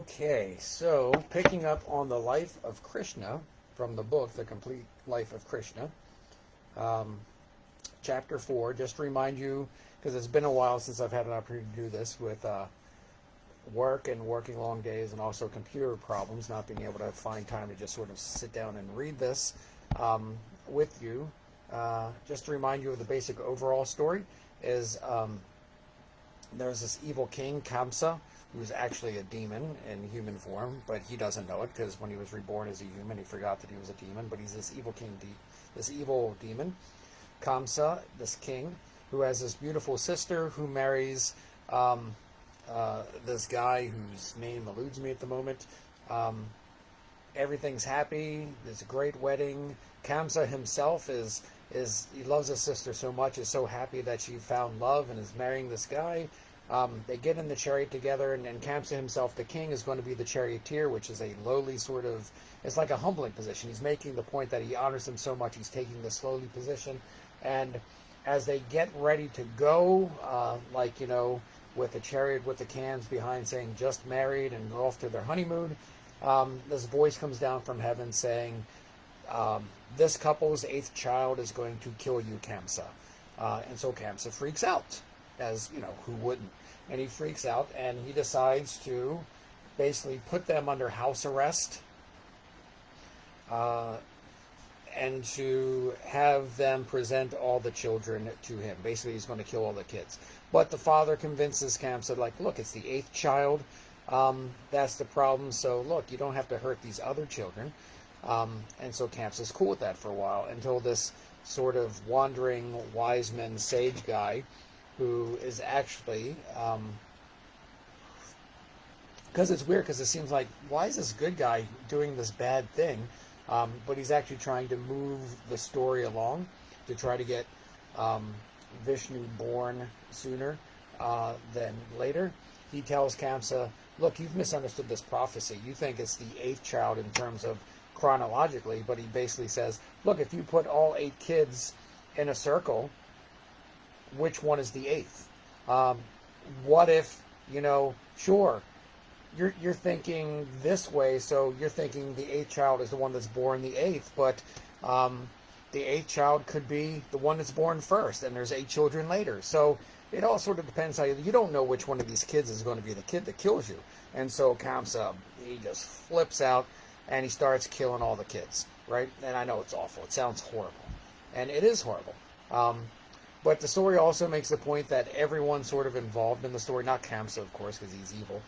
Okay, so picking up on the life of Krishna from the book, The Complete Life of Krishna, um, chapter 4, just to remind you, because it's been a while since I've had an opportunity to do this with work and working long days and also computer problems, not being able to find time to just sort of sit down and read this with you. Just to remind you of the basic overall story is there's this evil king, Kamsa, who's actually a demon in human form, but he doesn't know it because when he was reborn as a human, he forgot that he was a demon. But he's this evil king, this evil demon, Kamsa, this king, who has this beautiful sister who marries this guy whose name eludes me at the moment. Everything's happy. There's a great wedding. Kamsa himself is he loves his sister so much, is so happy that she found love and is marrying this guy. They get in the chariot together, and Kamsa himself, the king, is going to be the charioteer, which is a lowly sort of, it's like a humbling position. He's making the point that he honors him so much, he's taking this lowly position. And as they get ready to go, with the chariot with the cans behind saying just married and go off to their honeymoon, this voice comes down from heaven saying, this couple's 8th child is going to kill you, Kamsa. And so Kamsa freaks out, as, who wouldn't? And he freaks out, and he decides to basically put them under house arrest and to have them present all the children to him. Basically, he's going to kill all the kids. But the father convinces Kamsa, look, it's the 8th child. That's the problem. So, look, you don't have to hurt these other children. And so Kamsa's cool with that for a while until this sort of wandering wise man sage guy who is actually, because it's weird, because it seems like, why is this good guy doing this bad thing? But he's actually trying to move the story along to try to get Vishnu born sooner than later. He tells Kamsa, look, you've misunderstood this prophecy. You think it's the 8th child in terms of chronologically, but he basically says, look, if you put all 8 kids in a circle, which one is the 8th? What if, sure, you're thinking this way, so you're thinking the 8th child is the one that's born the 8th, but the 8th child could be the one that's born first, and there's 8 children later. So it all sort of depends how you don't know which one of these kids is going to be the kid that kills you. And so Kamsa, he just flips out, and he starts killing all the kids, right? And I know it's awful. It sounds horrible. And it is horrible. But the story also makes the point that everyone sort of involved in the story, not Kamsa, of course, because he's evil,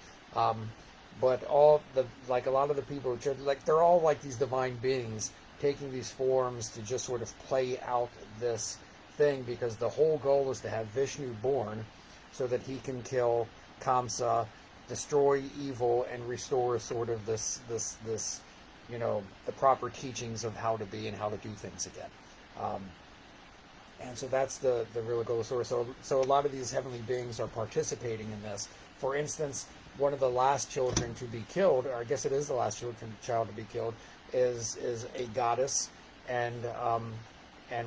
but a lot of the people, they're all like these divine beings taking these forms to just sort of play out this thing, because the whole goal is to have Vishnu born so that he can kill Kamsa, destroy evil, and restore sort of this the proper teachings of how to be and how to do things again. And so that's the real goal of the story. So a lot of these heavenly beings are participating in this. For instance, one of the last children to be killed, or I guess it is the last child to be killed, is a goddess, and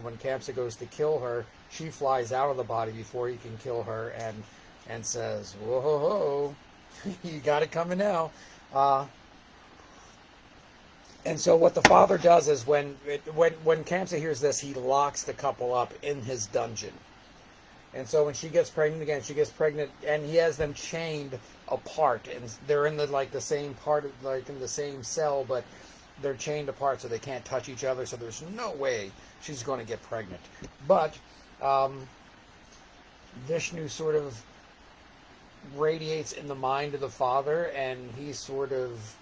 when Kamsa goes to kill her, she flies out of the body before he can kill her, and says, "Whoa, ho, ho, you got it coming now." And so what the father does is when Kamsa hears this, he locks the couple up in his dungeon. And so when she gets pregnant again, and he has them chained apart, and they're in the same part, in the same cell, but they're chained apart so they can't touch each other. So there's no way she's going to get pregnant. But Vishnu sort of radiates in the mind of the father, and he sort of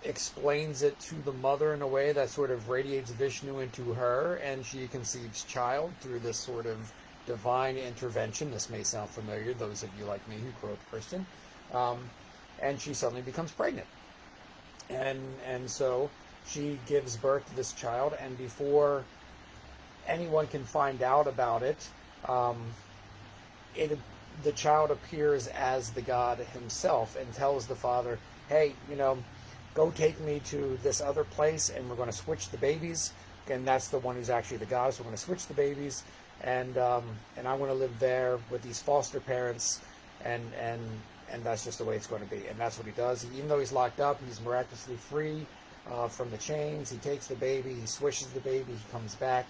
explains it to the mother in a way that sort of radiates Vishnu into her, and she conceives child through this sort of divine intervention. This may sound familiar, those of you like me who grew up Christian. And she suddenly becomes pregnant. And so she gives birth to this child, and before anyone can find out about it, the child appears as the God himself and tells the father, hey, go take me to this other place, and we're going to switch the babies. And that's the one who's actually the God, so we're going to switch the babies, and I want to live there with these foster parents, and and that's just the way it's going to be. And that's what he does. Even though he's locked up, he's miraculously free from the chains. He takes the baby, he swishes the baby, he comes back,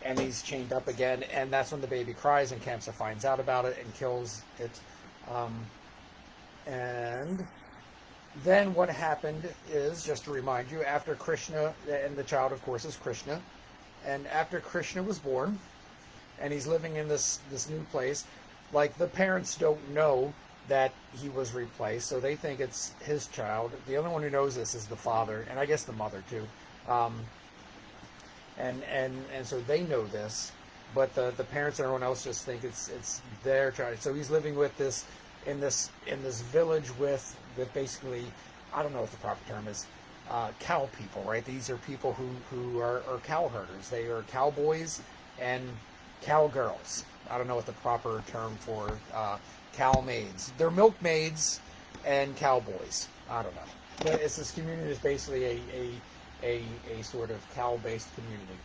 and he's chained up again. And that's when the baby cries, and Kamsa finds out about it and kills it. And then what happened is, just to remind you, after Krishna, and the child, of course, is Krishna, and after Krishna was born, and he's living in this new place, like, the parents don't know that he was replaced, so they think it's his child. The only one who knows this is the father, and I guess the mother too. And so they know this, but the parents and everyone else just think it's their child. So he's living with this in this village with basically, I don't know what the proper term is, cow people, right? These are people who are cow herders. They are cowboys and cowgirls. I don't know what the proper term for cow maids. They're milkmaids and cowboys. I don't know. But this community is basically a sort of cow-based community.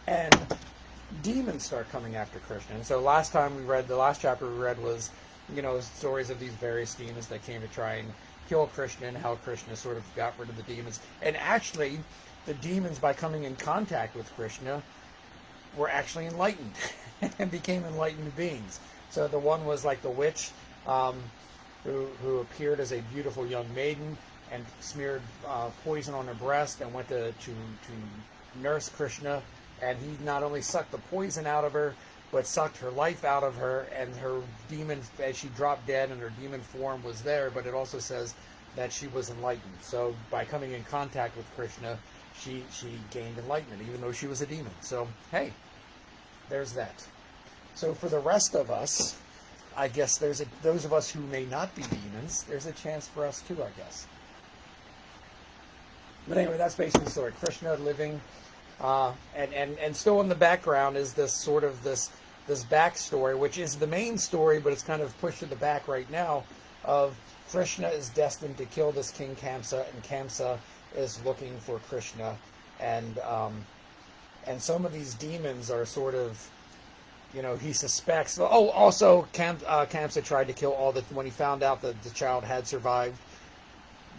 And demons start coming after Krishna. And so the last chapter we read was, stories of these various demons that came to try and kill Krishna, and how Krishna sort of got rid of the demons. And actually, the demons, by coming in contact with Krishna, were actually enlightened and became enlightened beings. So the one was like the witch, who appeared as a beautiful young maiden and smeared poison on her breast and went to nurse Krishna, and he not only sucked the poison out of her, but sucked her life out of her, and her demon, as she dropped dead, and her demon form was there, but it also says that she was enlightened. So by coming in contact with Krishna, she gained enlightenment, even though she was a demon. So, hey, there's that. So for the rest of us, I guess those of us who may not be demons, there's a chance for us too, I guess. But anyway, that's basically the story. Krishna living, and still in the background is this sort of this backstory, which is the main story, but it's kind of pushed to the back right now, of Krishna is destined to kill this King Kamsa, and Kamsa is looking for Krishna, and some of these demons are sort of, he suspects. Oh, also Kamsa tried to kill when he found out that the child had survived,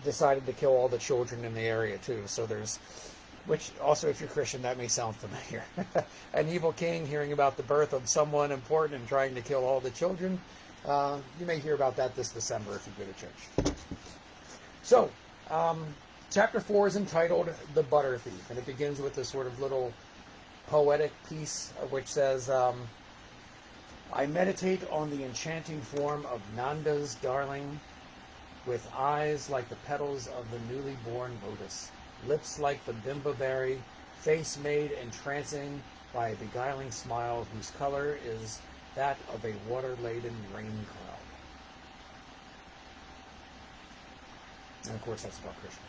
decided to kill all the children in the area too. So which also, if you're Christian, that may sound familiar. An evil king hearing about the birth of someone important and trying to kill all the children. You may hear about that this December if you go to church. So, chapter 4 is entitled The Butter Thief, and it begins with this sort of little poetic piece which says, I meditate on the enchanting form of Nanda's darling, with eyes like the petals of the newly born lotus, lips like the bimba berry, face made entrancing by a beguiling smile whose color is that of a water-laden rain cloud. And of course that's about Krishna.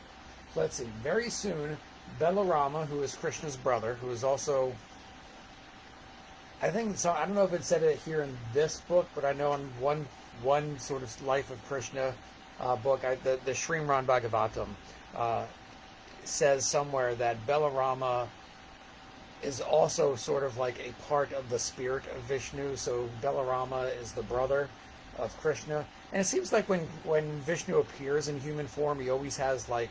So let's see. Very soon, Balarama, who is Krishna's brother, who is also, I think, so I don't know if it said it here in this book, but I know in one sort of Life of Krishna book, the Srimad Bhagavatam says somewhere that Balarama is also sort of like a part of the spirit of Vishnu. So Balarama is the brother of Krishna, and it seems like when Vishnu appears in human form, he always has like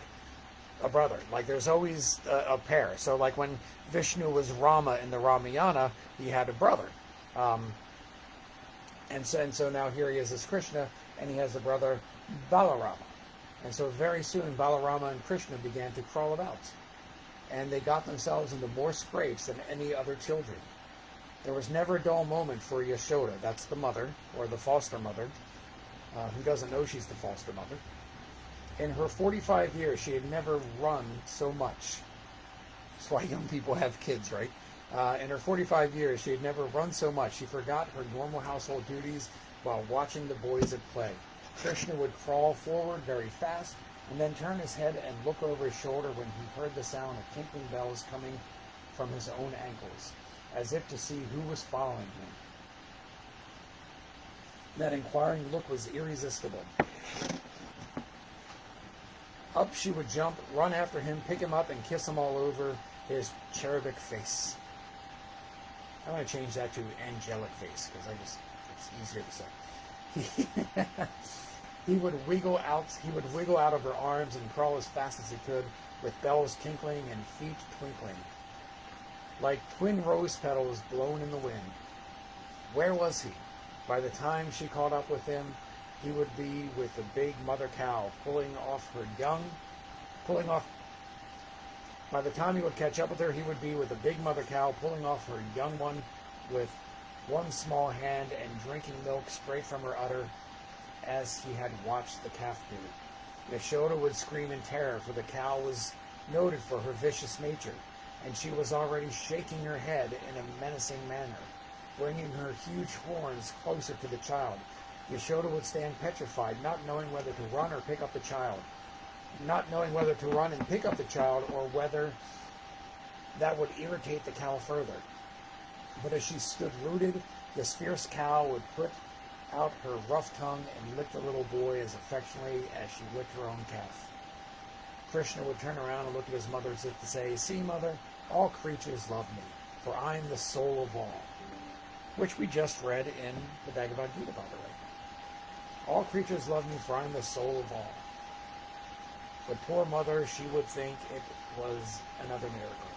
a brother. Like there's always a pair. So like when Vishnu was Rama in the Ramayana, he had a brother, and so now here he is as Krishna, and he has a brother Balarama. And so very soon Balarama and Krishna began to crawl about, and they got themselves into more scrapes than any other children. There was never a dull moment for Yashoda, that's the mother, or the foster mother, who doesn't know she's the foster mother. In her 45 years, she had never run so much. That's why young people have kids, right? In her 45 years, she had never run so much. She forgot her normal household duties while watching the boys at play. Krishna would crawl forward very fast and then turn his head and look over his shoulder when he heard the sound of tinkling bells coming from his own ankles, as if to see who was following him. That inquiring look was irresistible. Up she would jump, run after him, pick him up, and kiss him all over his cherubic face. I'm going to change that to angelic face, because it's easier to say. He, he would wiggle out. He would wiggle out of her arms and crawl as fast as he could, with bells tinkling and feet twinkling, like twin rose petals blown in the wind. Where was he? By the time she caught up with him, he would be with the big mother cow pulling off her young, pulling off. By the time he would catch up with her, he would be with the big mother cow pulling off her young one with one small hand and drinking milk straight from her udder, as he had watched the calf do. Yashoda would scream in terror, for the cow was noted for her vicious nature, and she was already shaking her head in a menacing manner, bringing her huge horns closer to the child. Yashoda would stand petrified, not knowing whether to run or pick up the child. Not knowing whether to run and pick up the child, or whether that would irritate the cow further. But as she stood rooted, this fierce cow would put out her rough tongue and lick the little boy as affectionately as she licked her own calf. Krishna would turn around and look at his mother as if to say, "See, mother, all creatures love me, for I am the soul of all," which we just read in the Bhagavad Gita, by the way. All creatures love me, for I am the soul of all. But poor mother, she would think it was another miracle.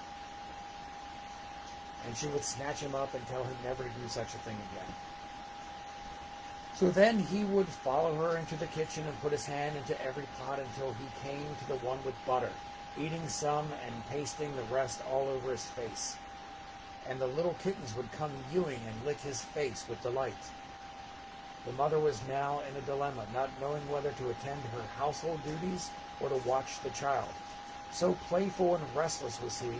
And she would snatch him up and tell him never to do such a thing again. So then he would follow her into the kitchen and put his hand into every pot until he came to the one with butter, eating some and pasting the rest all over his face. And the little kittens would come mewing and lick his face with delight. The mother was now in a dilemma, not knowing whether to attend to her household duties or to watch the child. So playful and restless was he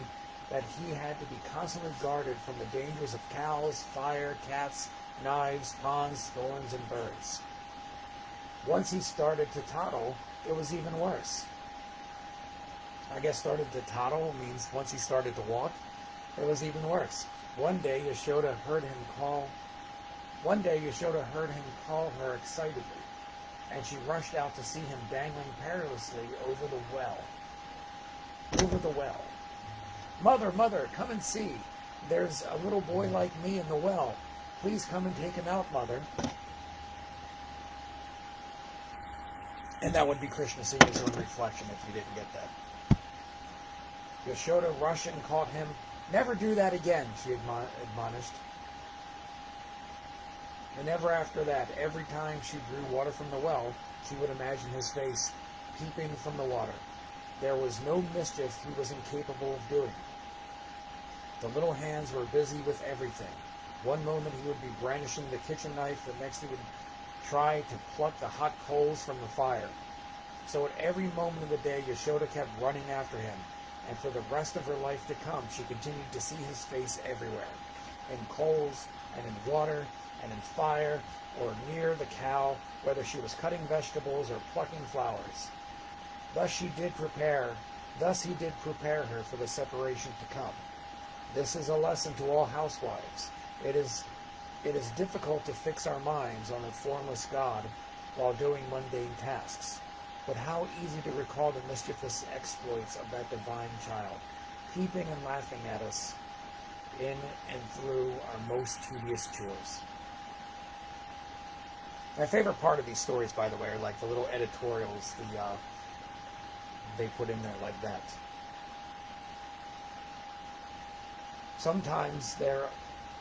that he had to be constantly guarded from the dangers of cows, fire, cats, knives, ponds, thorns, and birds. Once he started to toddle, it was even worse. I guess started to toddle means once he started to walk, it was even worse. One day Yashoda heard him call her excitedly, and she rushed out to see him dangling perilously over the well. "Mother, mother, come and see. There's a little boy like me in the well. Please come and take him out, mother." And that would be Krishna seeing his own reflection if you didn't get that. Yashoda rushed and caught him. "Never do that again," she admonished. And ever after that, every time she drew water from the well, she would imagine his face peeping from the water. There was no mischief he was incapable of doing. The little hands were busy with everything. One moment he would be brandishing the kitchen knife, the next he would try to pluck the hot coals from the fire. So at every moment of the day, Yashoda kept running after him, and for the rest of her life to come, she continued to see his face everywhere, in coals and in water and in fire, or near the cow, whether she was cutting vegetables or plucking flowers. Thus he did prepare her for the separation to come. This is a lesson to all housewives. It is difficult to fix our minds on a formless God while doing mundane tasks. But how easy to recall the mischievous exploits of that divine child, peeping and laughing at us in and through our most tedious chores. My favorite part of these stories, by the way, are like the little editorials they put in there like that. Sometimes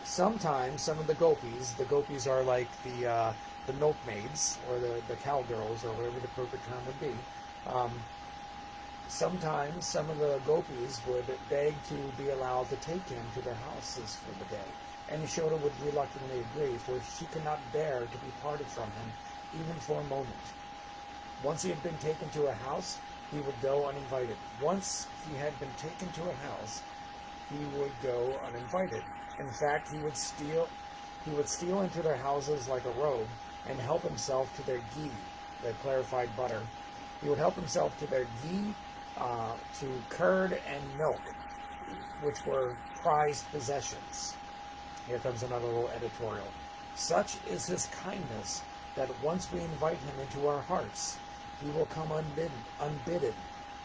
some of the gopis are like the milkmaids or the cowgirls or whatever the appropriate term would be. Sometimes some of the gopis would beg to be allowed to take him to their houses for the day, and Yashoda would reluctantly agree, for she could not bear to be parted from him even for a moment. Once he had been taken to a house, he would go uninvited. Once he had been taken to a house, he would go uninvited. In fact, he would steal into their houses like a rogue and help himself to their ghee, the clarified butter. He would help himself to their ghee, to curd and milk, which were prized possessions. Here comes another little editorial. Such is his kindness that once we invite him into our hearts, he will come unbidden,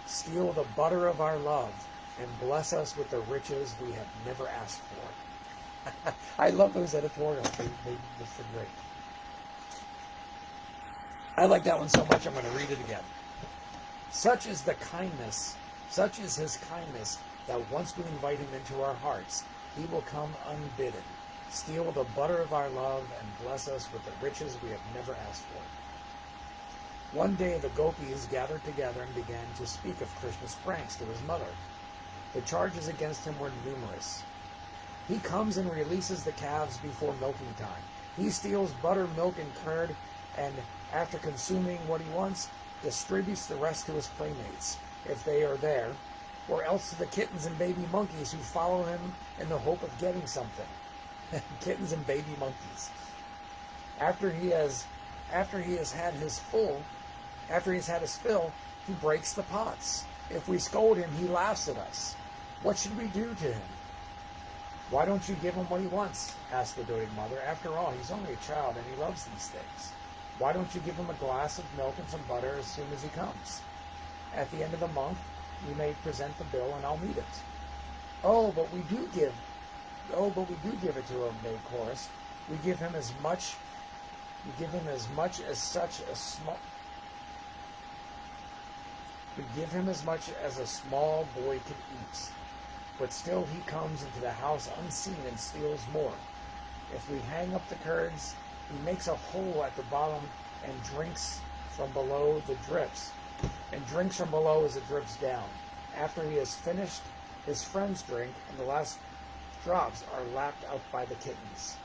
steal the butter of our love, and bless us with the riches we have never asked for. I love those editorials. They're great. I like that one so much I'm going to read it again. Such is his kindness, that once we invite him into our hearts, he will come unbidden, steal the butter of our love, and bless us with the riches we have never asked for. One day the gopis gathered together and began to speak of Krishna's pranks to his mother. The charges against him were numerous. He comes and releases the calves before milking time. He steals butter, milk, and curd, and after consuming what he wants, distributes the rest to his playmates, if they are there, or else to the kittens and baby monkeys who follow him in the hope of getting something. Kittens and baby monkeys. After he has had his fill, he breaks the pots. If we scold him, he laughs at us. What should we do to him? Why don't you give him what he wants? Asked the doting mother. After all, he's only a child and he loves these things. Why don't you give him a glass of milk and some butter as soon as he comes? At the end of the month, you may present the bill and I'll meet it. But we do give it to him, they chorused. We give him as much as a small boy could eat. But still he comes into the house unseen and steals more. If we hang up the curds, he makes a hole at the bottom and drinks from below as it drips down. After he has finished, his friends drink, and the last drops are lapped up by the kittens.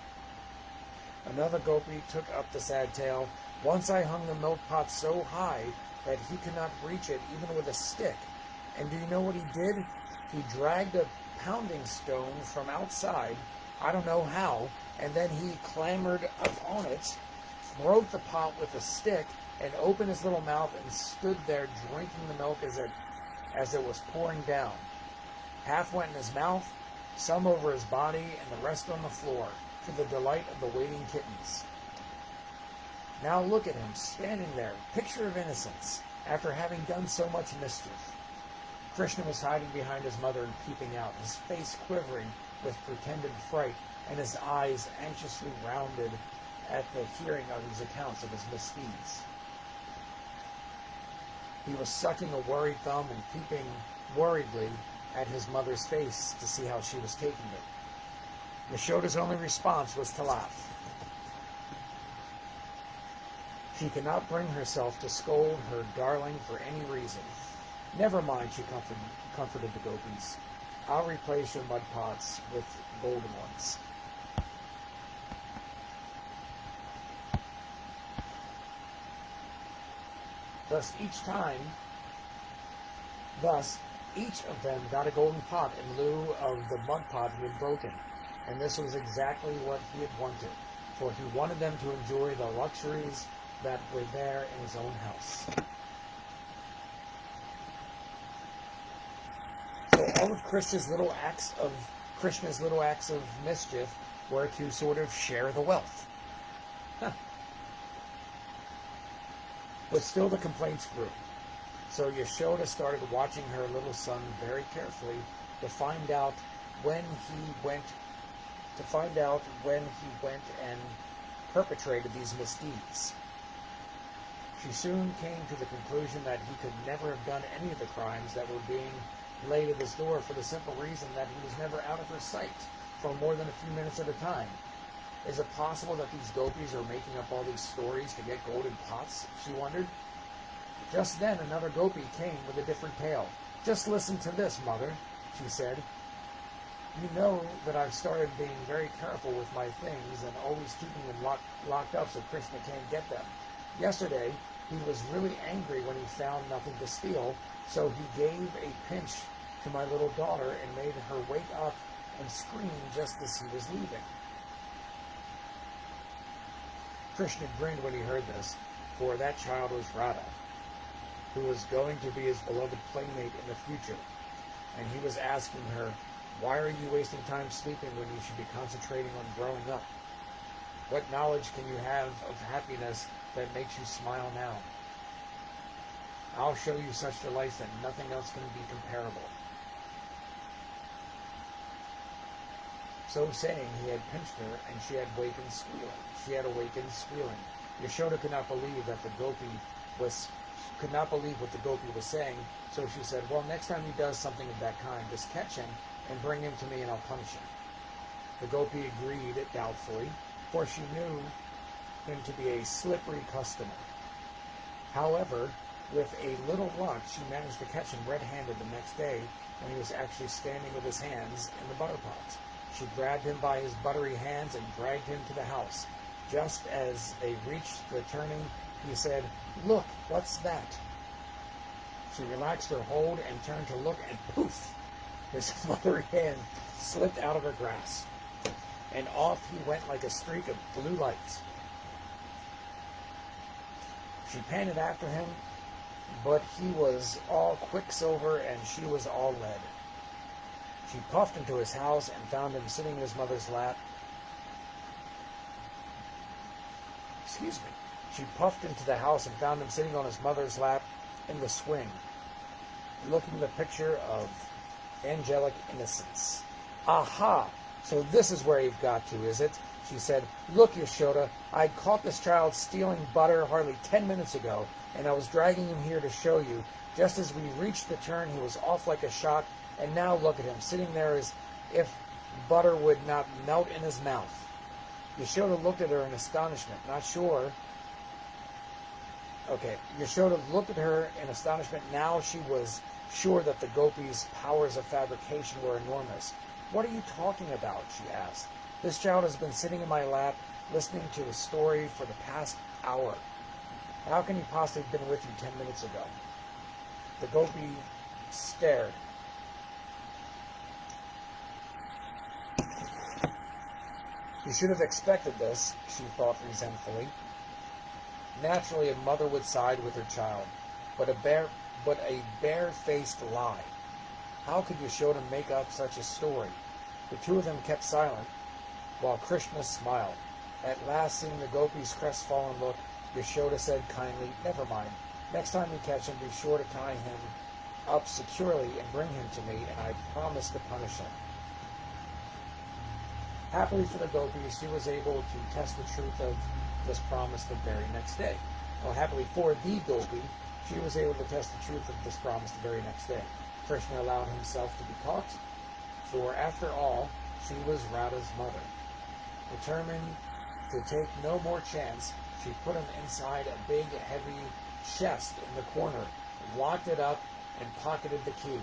Another gopi took up the sad tale. Once I hung the milk pot so high that he could not reach it even with a stick. And do you know what he did? He dragged a pounding stone from outside, I don't know how, and then he clambered up on it, broke the pot with a stick, and opened his little mouth and stood there drinking the milk as it was pouring down. Half went in his mouth, some over his body, and the rest on the floor, to the delight of the waiting kittens. Now look at him, standing there, picture of innocence, after having done so much mischief. Krishna was hiding behind his mother and peeping out, his face quivering with pretended fright, and his eyes anxiously rounded at the hearing of these accounts of his misdeeds. He was sucking a worried thumb and peeping worriedly at his mother's face to see how she was taking it. Yashoda's only response was to laugh. She could not bring herself to scold her darling for any reason. Never mind, she comforted the gopis. I'll replace your mud pots with golden ones. Thus, each of them got a golden pot in lieu of the mud pot he had broken, and this was exactly what he had wanted, for he wanted them to enjoy the luxuries that were there in his own house. So all of Krishna's little acts of mischief were to sort of share the wealth. But still the complaints grew. So Yashoda started watching her little son very carefully to find out when he went and perpetrated these misdeeds. She soon came to the conclusion that he could never have done any of the crimes that were being laid at his door, for the simple reason that he was never out of her sight for more than a few minutes at a time. Is it possible that these gopis are making up all these stories to get golden pots? She wondered. Just then another gopi came with a different tale. Just listen to this, mother, she said. You know that I've started being very careful with my things and always keeping them locked up so Krishna can't get them. Yesterday, he was really angry when he found nothing to steal, so he gave a pinch to my little daughter and made her wake up and scream just as he was leaving. Krishna grinned when he heard this, for that child was Radha, who was going to be his beloved playmate in the future, and he was asking her, why are you wasting time sleeping when you should be concentrating on growing up? What knowledge can you have of happiness that makes you smile now? I'll show you such delights that nothing else can be comparable. So saying, he had pinched her, and she had awakened squealing. Yashoda could not believe that the gopi could not believe what the gopi was saying, so she said, well, next time he does something of that kind, just catch him and bring him to me and I'll punish him. The gopi agreed doubtfully, for she knew him to be a slippery customer. However, with a little luck, she managed to catch him red-handed the next day when he was actually standing with his hands in the butter pot. She grabbed him by his buttery hands and dragged him to the house. Just as they reached the turning, he said, "Look, what's that?" She relaxed her hold and turned to look, and poof! His buttery hand slipped out of her grasp, and off he went like a streak of blue light. She panted after him, but he was all quicksilver and she was all lead. She puffed into his house and found him sitting in his mother's lap. She puffed into the house and found him sitting on his mother's lap in the swing, looking the picture of angelic innocence. Aha! So this is where you've got to, is it? She said, "Look, Yashoda, I caught this child stealing butter hardly 10 minutes ago, and I was dragging him here to show you. Just as we reached the turn, he was off like a shot, and now look at him, sitting there as if butter would not melt in his mouth." Yashoda looked at her in astonishment, not sure. Yashoda looked at her in astonishment. Now she was sure that the gopi's powers of fabrication were enormous. "What are you talking about?" she asked. "This child has been sitting in my lap, listening to a story for the past hour. How can he possibly have been with you 10 minutes ago?" The gopi stared. "You should have expected this," she thought resentfully. Naturally, a mother would side with her child, but a bare-faced lie. How could Yashoda make up such a story? The two of them kept silent, while Krishna smiled. At last, seeing the gopi's crestfallen look, Yashoda said kindly, "Never mind. Next time we catch him, be sure to tie him up securely and bring him to me, and I promise to punish him." Happily for the gopi, she was able to test the truth of this promise the very next day. Well, happily for the gopi, she was able to test the truth of this promise the very next day. Krishna allowed himself to be caught, for after all, she was Radha's mother. Determined to take no more chance, she put him inside a big, heavy chest in the corner, locked it up, and pocketed the key.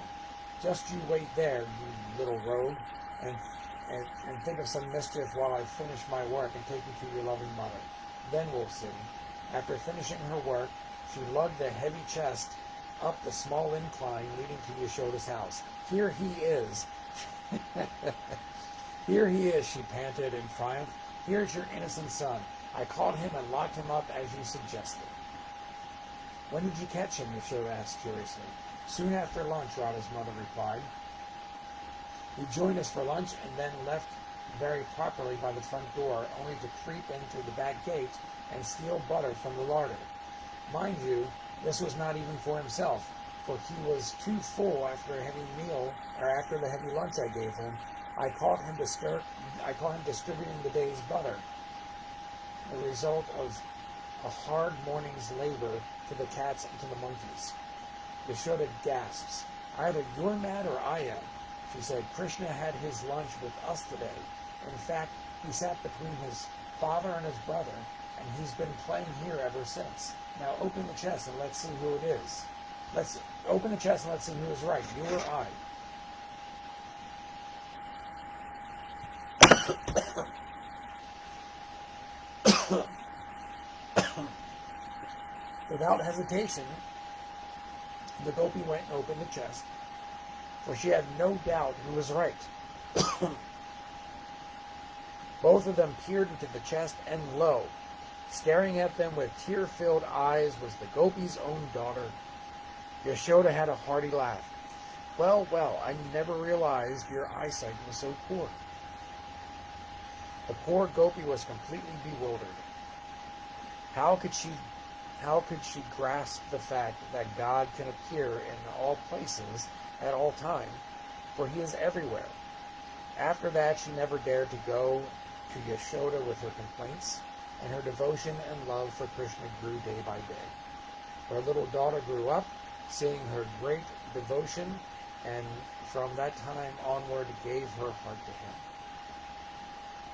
"Just you wait there, you little rogue, and think of some mischief while I finish my work and take you to your loving mother. Then we'll see." After finishing her work, she lugged the heavy chest up the small incline leading to Yashoda's house. "Here he is." "Here he is," she panted in triumph. "Here's your innocent son. I caught him and locked him up as you suggested." "When did you catch him?" Yashoda asked curiously. "Soon after lunch," Radha's mother replied. "He joined us for lunch and then left very properly by the front door, only to creep in through the back gate and steal butter from the larder. Mind you, this was not even for himself, for he was too full after a heavy meal, or after the heavy lunch I gave him. I caught him distributing the day's butter, the result of a hard morning's labor to the cats and to the monkeys." Yashoda gasps. "Either you're mad or I am," she said. "Krishna had his lunch with us today. In fact, he sat between his father and his brother, and he's been playing here ever since. Now open the chest and let's see who it is. Let's open the chest and let's see who is right, you or I." Without hesitation, the gopi went and opened the chest, for she had no doubt who was right. Both of them peered into the chest, and lo, staring at them with tear-filled eyes was the gopi's own daughter. Yashoda had a hearty laugh. Well, I never realized your eyesight was so poor." The poor gopi was completely bewildered. How could she grasp the fact that God can appear in all places at all time, for he is everywhere? After that, she never dared to go to Yashoda with her complaints, and her devotion and love for Krishna grew day by day. Her little daughter grew up, seeing her great devotion, and from that time onward gave her heart to him.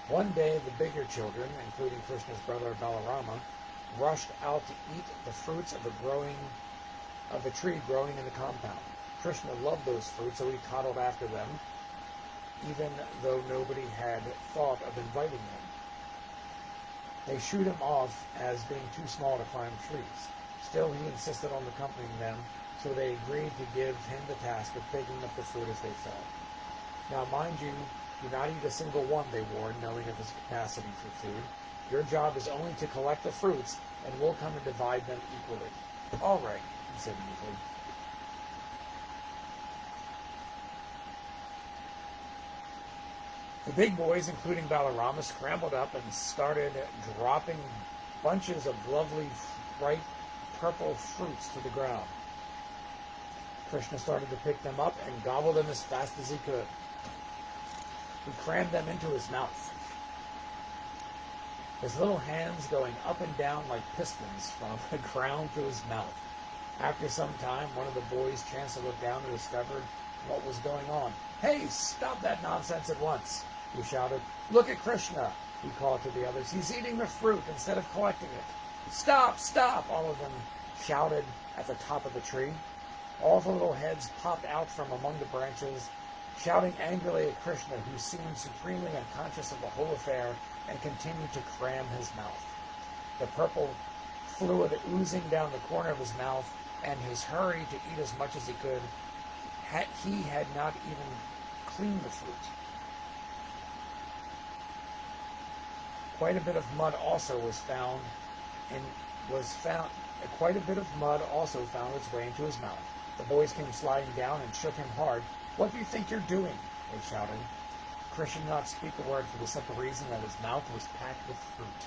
One day the bigger children, including Krishna's brother Balarama, rushed out to eat the fruits of a tree growing in the compound. Krishna loved those fruits, so he toddled after them, even though nobody had thought of inviting him. They shooed him off as being too small to climb trees. Still, he insisted on accompanying them, so they agreed to give him the task of picking up the fruit as they fell. Now, mind you, do not eat a single one, they warned, knowing of his capacity for food. Your job is only to collect the fruits, and we'll come and divide them equally. All right, he said meekly. The big boys, including Balarama, scrambled up and started dropping bunches of lovely, bright purple fruits to the ground. Krishna started to pick them up and gobble them as fast as he could. He crammed them into his mouth, his little hands going up and down like pistons from the ground to his mouth. After some time, one of the boys chanced to look down and discovered what was going on. "Hey, stop that nonsense at once," he shouted. "Look at Krishna," he called to the others. "He's eating the fruit instead of collecting it." "Stop, stop," all of them shouted at the top of the tree. All the little heads popped out from among the branches, shouting angrily at Krishna, who seemed supremely unconscious of the whole affair and continued to cram his mouth. The purple fluid oozing down the corner of his mouth, and his hurry to eat as much as he could, he had not even cleaned the fruit. Quite a bit of mud also found its way into his mouth. The boys came sliding down and shook him hard. "What do you think you're doing?" they shouted. Krishna did not speak a word for the simple reason that his mouth was packed with fruit.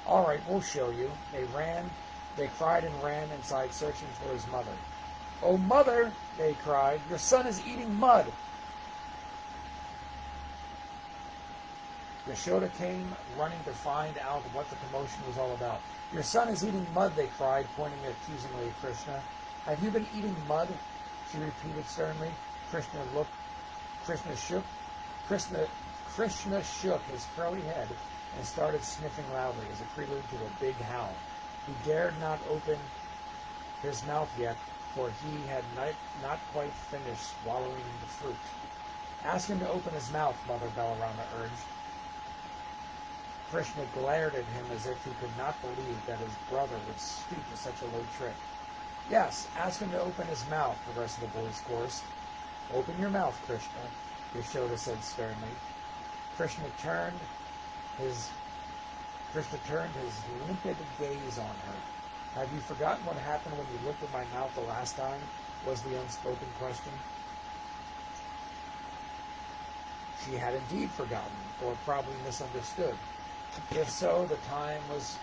"All right, we'll show you." They cried and ran inside, searching for his mother. "Oh, mother," they cried, "your son is eating mud." Yashoda came running to find out what the commotion was all about. "Your son is eating mud," they cried, pointing accusingly at Krishna. "Have you been eating mud?" she repeated sternly. Krishna shook his curly head and started sniffing loudly as a prelude to a big howl. He dared not open his mouth yet, for he had not quite finished swallowing the fruit. "Ask him to open his mouth," Mother Balarama urged. Krishna glared at him as if he could not believe that his brother would stoop to such a low trick. "Yes, ask him to open his mouth," the rest of the boys chorused. "Open your mouth, Krishna," Yashoda said sternly. Krishna turned his limpid gaze on her. "Have you forgotten what happened when you looked at my mouth the last time?" was the unspoken question. She had indeed forgotten, or probably misunderstood. If so, the time was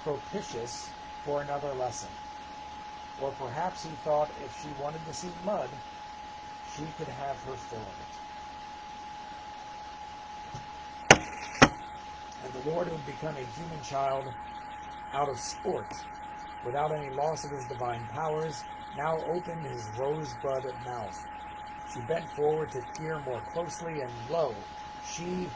propitious for another lesson. Or perhaps he thought if she wanted to see mud, she could have her fill of it. And the Lord, who had become a human child out of sport, without any loss of his divine powers, now opened his rosebud mouth. She bent forward to peer more closely, and lo, she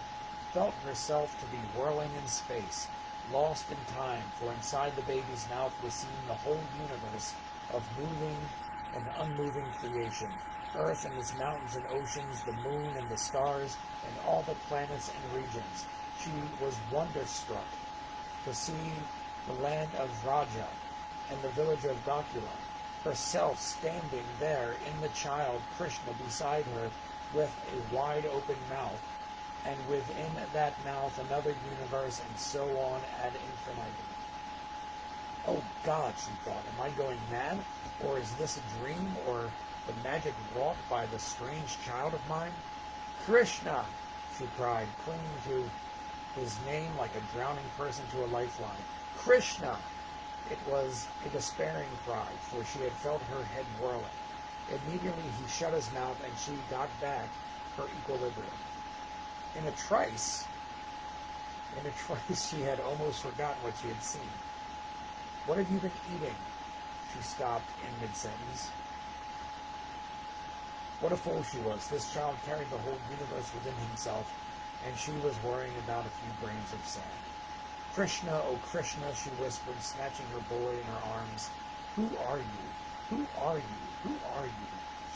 felt herself to be whirling in space, lost in time, for inside the baby's mouth was seen the whole universe of moving and unmoving creation, Earth and its mountains and oceans, the moon and the stars, and all the planets and regions. She was wonderstruck to see the land of Vraja and the village of Gokula, herself standing there in the child Krishna beside her with a wide open mouth, and within that mouth another universe, and so on ad infinitum. "Oh God," she thought, "am I going mad? Or is this a dream, or the magic wrought by the strange child of mine?" "Krishna!" she cried, clinging to his name like a drowning person to a lifeline. "Krishna!" It was a despairing cry, for she had felt her head whirling. Immediately he shut his mouth, and she got back her equilibrium. In a trice, In a trice, she had almost forgotten what she had seen. "What have you been eating?" She stopped in mid-sentence. What a fool she was. This child carried the whole universe within himself, and she was worrying about a few grains of sand. "Krishna, oh Krishna," she whispered, snatching her boy in her arms. "Who are you? Who are you? Who are you?"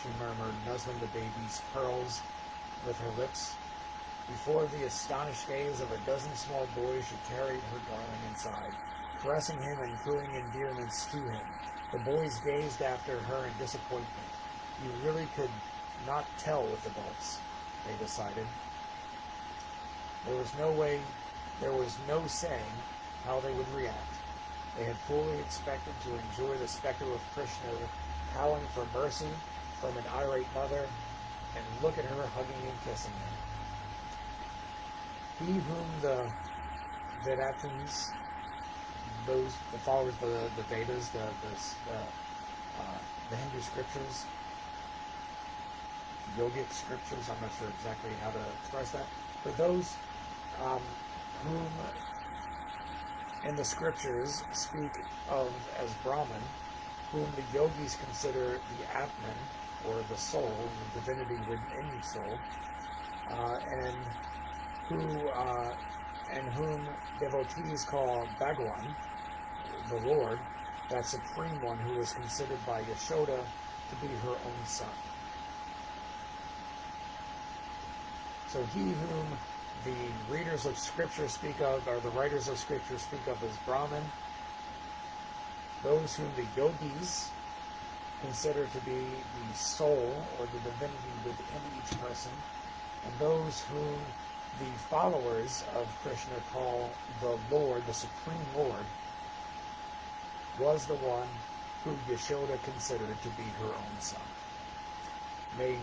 she murmured, nuzzling the baby's curls with her lips. Before the astonished gaze of a dozen small boys, she carried her darling inside, caressing him and cooing endearments to him. The boys gazed after her in disappointment. You really could not tell with adults, they decided. There was no saying how they would react. They had fully expected to enjoy the spectacle of Krishna howling for mercy from an irate mother, and look at her hugging and kissing him. He whom the Vedatins, the followers of the Vedas, the Hindu scriptures, yogic scriptures, I'm not sure exactly how to express that, but those whom in the scriptures speak of as Brahman, whom the yogis consider the Atman, or the soul, the divinity within the soul, and whom devotees call Bhagwan, the Lord, that supreme one who is considered by Yashoda to be her own son. So he whom the readers of Scripture speak of, or the writers of Scripture speak of as Brahman, those whom the yogis consider to be the soul or the divinity within each person, and those whom the followers of Krishna call the Lord, the Supreme Lord, was the one who Yashoda considered to be her own son. May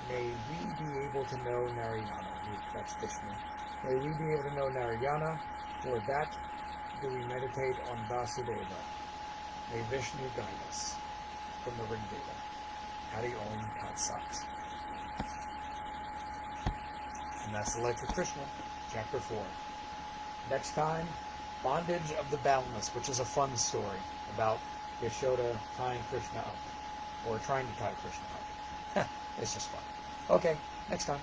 we be able to know Narayana. That's Vishnu. May we be able to know Narayana. For that do we meditate on Vasudeva. May Vishnu guide us. From the Rig Veda. Hari Om Tat Sat. And that's the life of Krishna, chapter 4. Next time, Bondage of the Boundless, which is a fun story about Yashoda tying Krishna up, or trying to tie Krishna up. It's just fun. Okay, next time.